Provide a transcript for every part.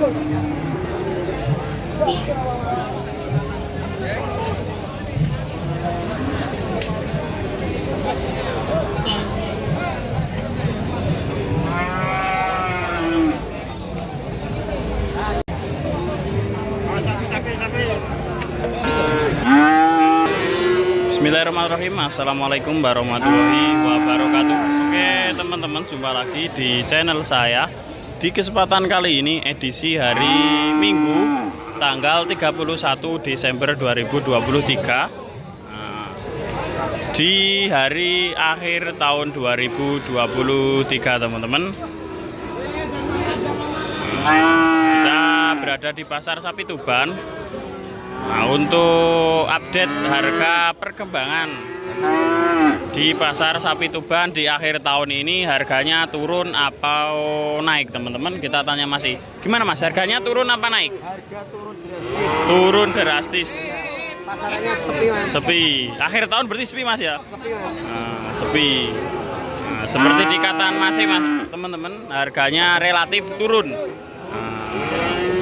Bismillahirrahmanirrahim. Assalamualaikum warahmatullahi wabarakatuh. Oke teman-teman, jumpa lagi di channel saya. Di kesempatan kali ini edisi hari Minggu tanggal 31 Desember 2023, di hari akhir tahun 2023 teman-teman. Kita berada di Pasar Sapi Tuban. Nah, untuk update harga perkembangan di Pasar Sapi Tuban di akhir tahun ini, harganya turun atau naik teman-teman? Kita tanya Mas, gimana Mas, harganya turun apa naik? Harga turun drastis. Turun drastis. Pasarannya sepi Mas. Sepi. Akhir tahun berarti sepi Mas ya? Sepi Mas. Nah, sepi. Nah, seperti dikatakan Mas teman-teman, harganya relatif turun.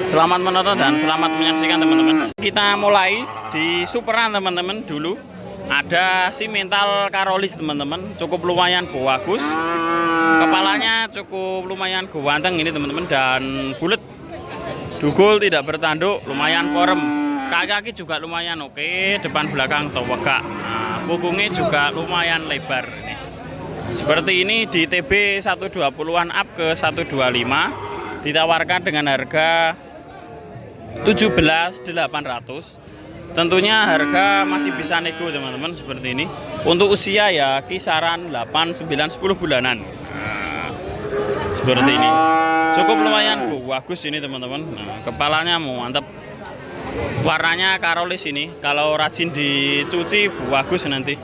Selamat menonton dan selamat menyaksikan teman-teman. Kita mulai di superan teman-teman dulu. Ada simental Karolis teman-teman, cukup lumayan bagus. Kepalanya cukup lumayan ganteng ini teman-teman, dan bulat. Dugul tidak bertanduk, lumayan porem. Kaki juga lumayan oke, depan belakang towegak. Nah, punggungnya juga lumayan lebar. Seperti ini di TB 120-an up ke 125, ditawarkan dengan harga 17.800. Tentunya harga masih bisa nego teman-teman, seperti ini. Untuk usia ya kisaran 8, 9, 10 bulanan. Nah, seperti ini. Cukup lumayan bagus ini teman-teman. Nah, kepalanya mau mantap. Warnanya Karolis ini. Kalau rajin dicuci bagus nanti.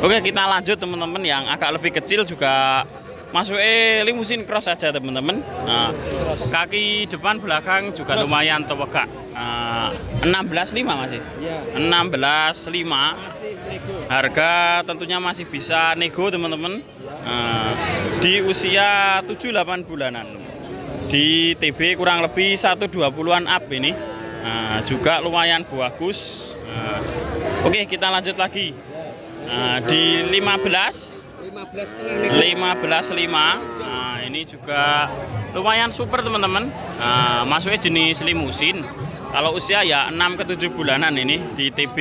Oke, kita lanjut teman-teman. Yang agak lebih kecil juga masuk limusin cross saja teman-teman. Nah, kaki depan belakang juga lumayan towegak. 16.5 masih. Ya. 16.5. Harga tentunya masih bisa nego teman-teman. Di usia 7-8 bulanan. Di TB kurang lebih 120-an up ini. Juga lumayan bagus. Oke, kita lanjut lagi. Di 15.5. Nah, ini juga lumayan super teman-teman. Masuknya jenis limusin. Kalau usia ya 6 ke 7 bulanan ini di TB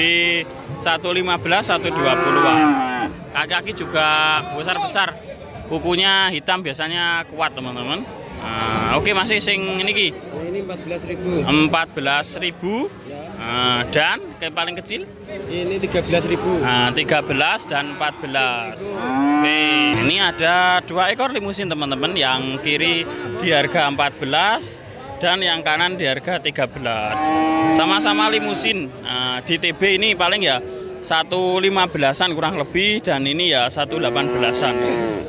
115 120-an. Kaki juga besar-besar. Kukunya hitam, biasanya kuat teman-teman. Oke, masih sing ini ki. Ini 14.000. 14.000. Dan kayak paling kecil Ini 13.000. 13 dan 14. Oke, ini ada 2 ekor limusin teman-teman. Yang kiri di harga 14 dan yang kanan di harga 13. Sama-sama limusin. Di TB ini paling ya 115-an kurang lebih, dan ini ya 118-an.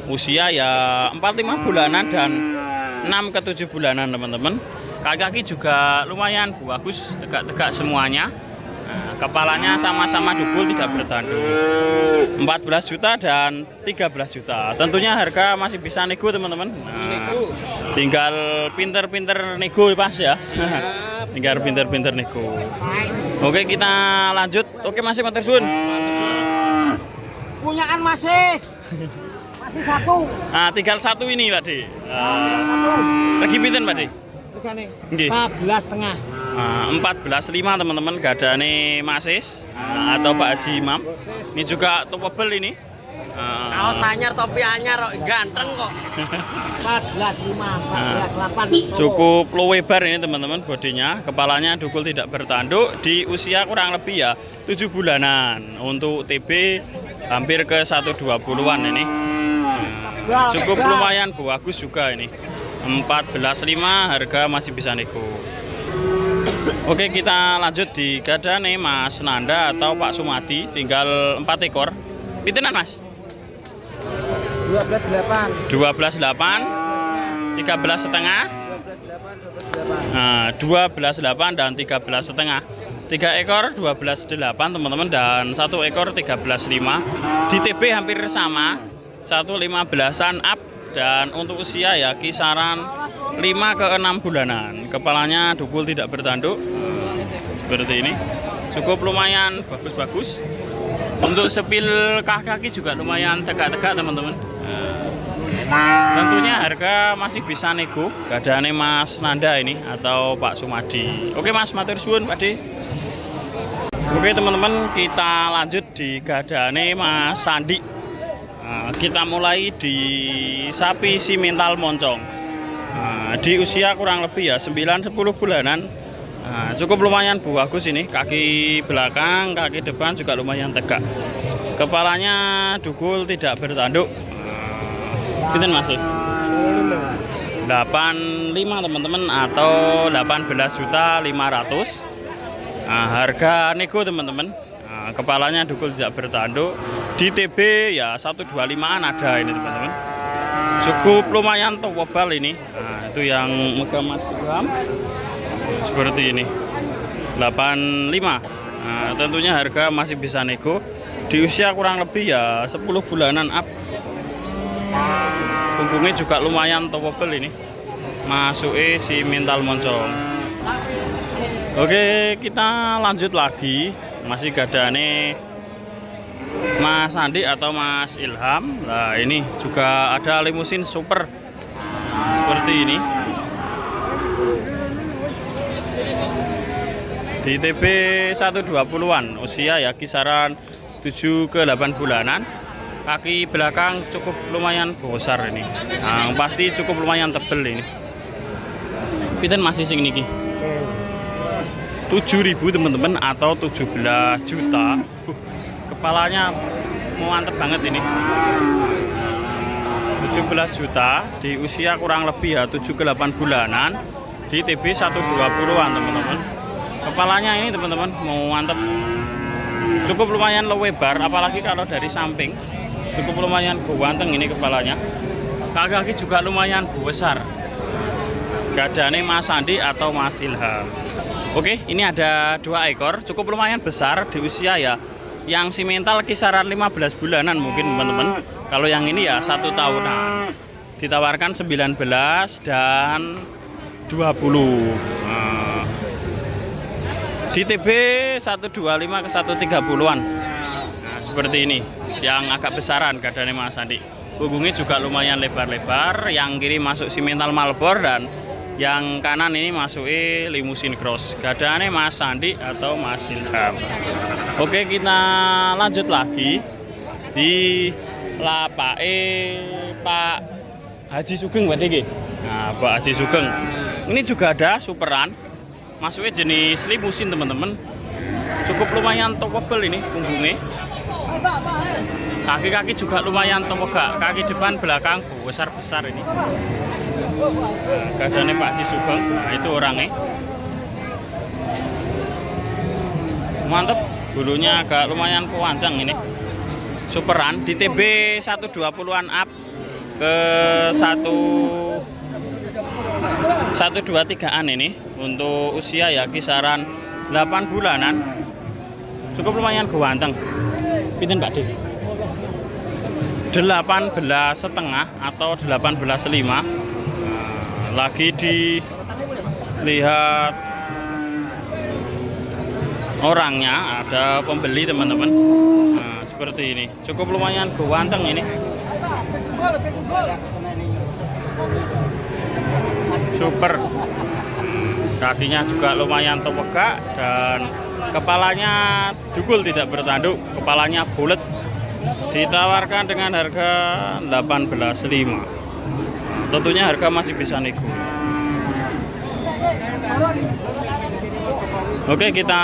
Usia ya 45 bulanan dan 6 ke 7 bulanan teman-teman. Kaki juga lumayan bagus, tegak-tegak semuanya. Kepalanya sama-sama dugul, tidak bertanduk. 14 juta dan 13 juta. Tentunya harga masih bisa nego teman-teman. Tinggal pinter-pinter nego ya Mas ya. Tinggal pinter-pinter nego. Oke, kita lanjut. Oke, masih matur suwun. Punya kan masih satu. Tinggal satu ini Pak De. Lagi pinten Pak De? Regane Nggih. 14,5. 14.5 teman-teman, gadane Masis atau Pak Haji Imam. Ini juga topable ini. Kaos anyar, topi anyar, ganteng kok. 14,5, 14,8. Cukup lebar ini teman-teman bodinya. Kepalanya dugul, tidak bertanduk. Di usia kurang lebih ya 7 bulanan. Untuk TB hampir ke 120-an ini. Cukup lumayan bagus juga ini. 14.5, harga masih bisa nego. Oke, kita lanjut di gadane Mas Nanda atau Pak Sumadi, tinggal 4 ekor. Pintenan Mas? 12,8. 12.8, 13,5. 12.8 dan 13,5. 3 ekor 12.8 teman-teman, dan 1 ekor 13.5. Di TB hampir sama, 115-an up dan untuk usia ya kisaran 5 ke 6 bulanan. Kepalanya dukul tidak bertanduk. Seperti ini. Cukup lumayan bagus-bagus. Untuk sepil kaki juga lumayan tegak-tegak teman-teman. Tentunya harga masih bisa nego. Gadane Mas Nanda ini atau Pak Sumadi. Oke Mas, matur suwun Pak De. Oke teman-teman, kita lanjut di gadane Mas Sandi. Kita mulai di sapi simental moncong. Di usia kurang lebih ya 9-10 bulanan. Cukup lumayan bagus ini. Kaki belakang, kaki depan juga lumayan tegak. Kepalanya dukul tidak bertanduk. Pinten masih 85 teman-teman atau 18.500.000. Harga nego teman-teman. Kepalanya dukul tidak bertanduk. Di TB ya 125an ada ini teman-teman. Cukup lumayan tebal ini. Itu yang megang Mas Ilham. Seperti ini 85. Tentunya harga masih bisa nego. Di usia kurang lebih ya 10 bulanan up. Punggungnya juga lumayan tebal ini. Masuknya si mental moncong. Oke, kita lanjut lagi. Masih gadane Mas Andi atau Mas Ilham. Nah, ini juga ada limusin super. Seperti ini. Di TB 120-an, usia ya kisaran 7 ke 8 bulanan. Kaki belakang cukup lumayan besar ini. Pasti cukup lumayan tebel ini. Pinten masih sing niki? 7.000 teman-teman atau 17 juta. Kepalanya mantep banget ini. 17 juta di usia kurang lebih ya 7 ke 8 bulanan. Di TB 120-an teman-teman. Kepalanya ini teman-teman mau mantep. Cukup lumayan lebar apalagi kalau dari samping. Cukup lumayan ganteng ini kepalanya. Kaki-kaki juga lumayan besar. Gadane Mas Andi atau Mas Ilham. Oke, ini ada 2 ekor, cukup lumayan besar di usia ya. Yang simental kisaran 15 bulanan mungkin teman-teman. Kalau yang ini ya 1 tahunan. Ditawarkan 19 dan 20. Di TB 125 ke 130-an. Seperti ini. Yang agak besaran gadane Mas Andi. Punggungnya juga lumayan lebar-lebar. Yang kiri masuk simental Malbor dan yang kanan ini masuknya limusin cross. Gadane Mas Sandi atau Mas Ilham. Oke, kita lanjut lagi di lapake Pak Haji Sugeng Pak Diki. Nah, Pak Haji Sugeng. Ini juga ada superan. Masuknya jenis limusin teman-teman. Cukup lumayan tebal ini punggungnya. Kaki-kaki juga lumayan tegak. Kaki depan belakang besar-besar ini. Gadane Pak Haji Sugeng, nah itu orangnya mantep, bulunya agak lumayan panjang ini. Superan di TB 120-an up ke 123-an ini. Untuk usia ya kisaran 8 bulanan. Cukup lumayan ganteng. Pinten Pak Dik? 18,5 atau 18,5. Lagi dilihat orangnya, ada pembeli teman-teman. Nah, seperti ini. Cukup lumayan ganteng ini. Super. Kakinya juga lumayan tegak dan kepalanya dukul tidak bertanduk. Kepalanya bulat. Ditawarkan dengan harga 18,5. Tentunya harga masih bisa nego. Oke, kita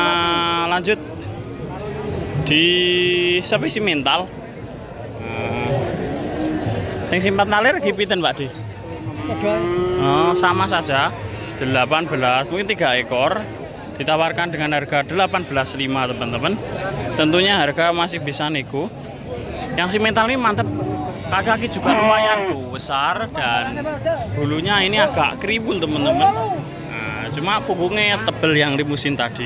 lanjut di sapi simental. Sing simpat nalir gipiten Pak Di. Sama saja 18, mungkin 3 ekor. Ditawarkan dengan harga 18,5 teman-teman. Tentunya harga masih bisa nego. Yang simental ini mantep. Kaki juga lumayan besar dan bulunya ini agak keribul teman-teman. Nah, cuma punggungnya tebel yang limusin tadi.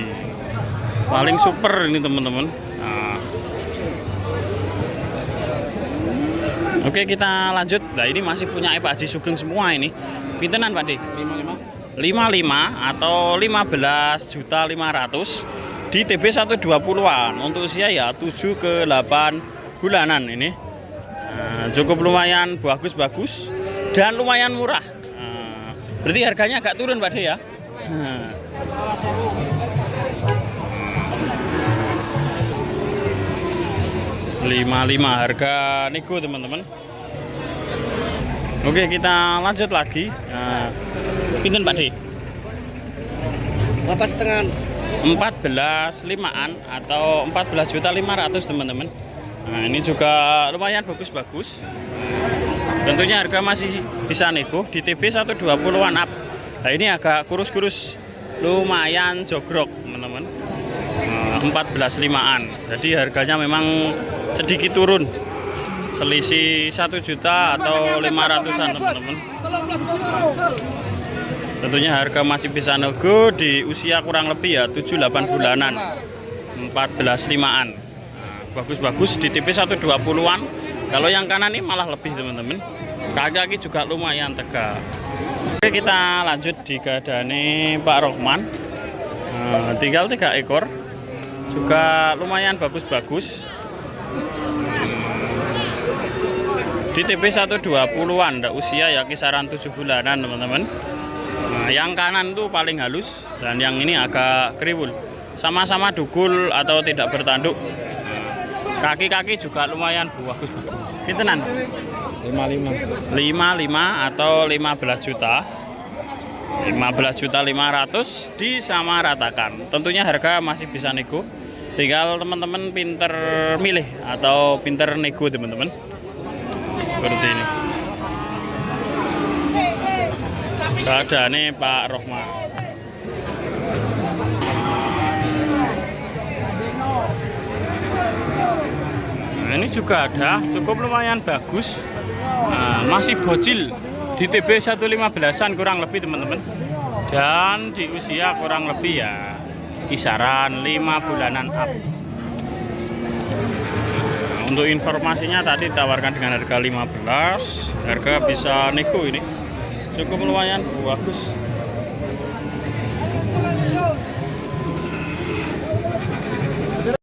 Paling super ini teman-teman. Nah. Oke, kita lanjut. Nah, ini masih punya Pak Haji Sugeng semua ini. Pintenan Pak Di? 55 atau 15.500.000 di TB 120-an untuk usia ya 7 ke 8 bulanan ini. Nah, cukup lumayan bagus-bagus dan lumayan murah. Nah, berarti harganya agak turun Pak De ya. Nah. 55 harga nego teman-teman. Oke, kita lanjut lagi. Nah, pinten Pak De? Berapa setengah? 14.500.000 atau 14.500.000 teman-teman. Nah, ini juga lumayan bagus-bagus. Tentunya harga masih bisa nego di TB 120-an up. Nah, ini agak kurus-kurus, lumayan jogrok teman-teman. 14.500.000. Jadi harganya memang sedikit turun. Selisih 1 juta atau 500-an teman-teman. Tentunya harga masih bisa nego di usia kurang lebih ya 7-8 bulanan. 14.500-an. Bagus-bagus di TB 120-an. Kalau yang kanan ini malah lebih teman-teman. Kaki-kaki juga lumayan tegak. Oke, kita lanjut di gadane Pak Rohman. Tinggal 3 ekor. Juga lumayan bagus-bagus. Di TB 120-an, usia ya kisaran 7 bulanan teman-teman. Nah, yang kanan tuh paling halus dan yang ini agak kriwul. Sama-sama dugul atau tidak bertanduk. Kaki-kaki juga lumayan bagus-bagus. Pintenan? 55 atau 15 juta. 15.500.000 disamaratakan. Tentunya harga masih bisa nego. Tinggal teman-teman pinter milih atau pinter nego teman-teman. Seperti ini. Keadaannya Pak Rohman. Nah, ini juga ada, cukup lumayan bagus. Nah, masih bocil di TB 115-an kurang lebih teman-teman. Dan di usia kurang lebih ya kisaran 5 bulanan up. Untuk informasinya tadi ditawarkan dengan harga 15, harga bisa nego ini. Cukup lumayan bagus.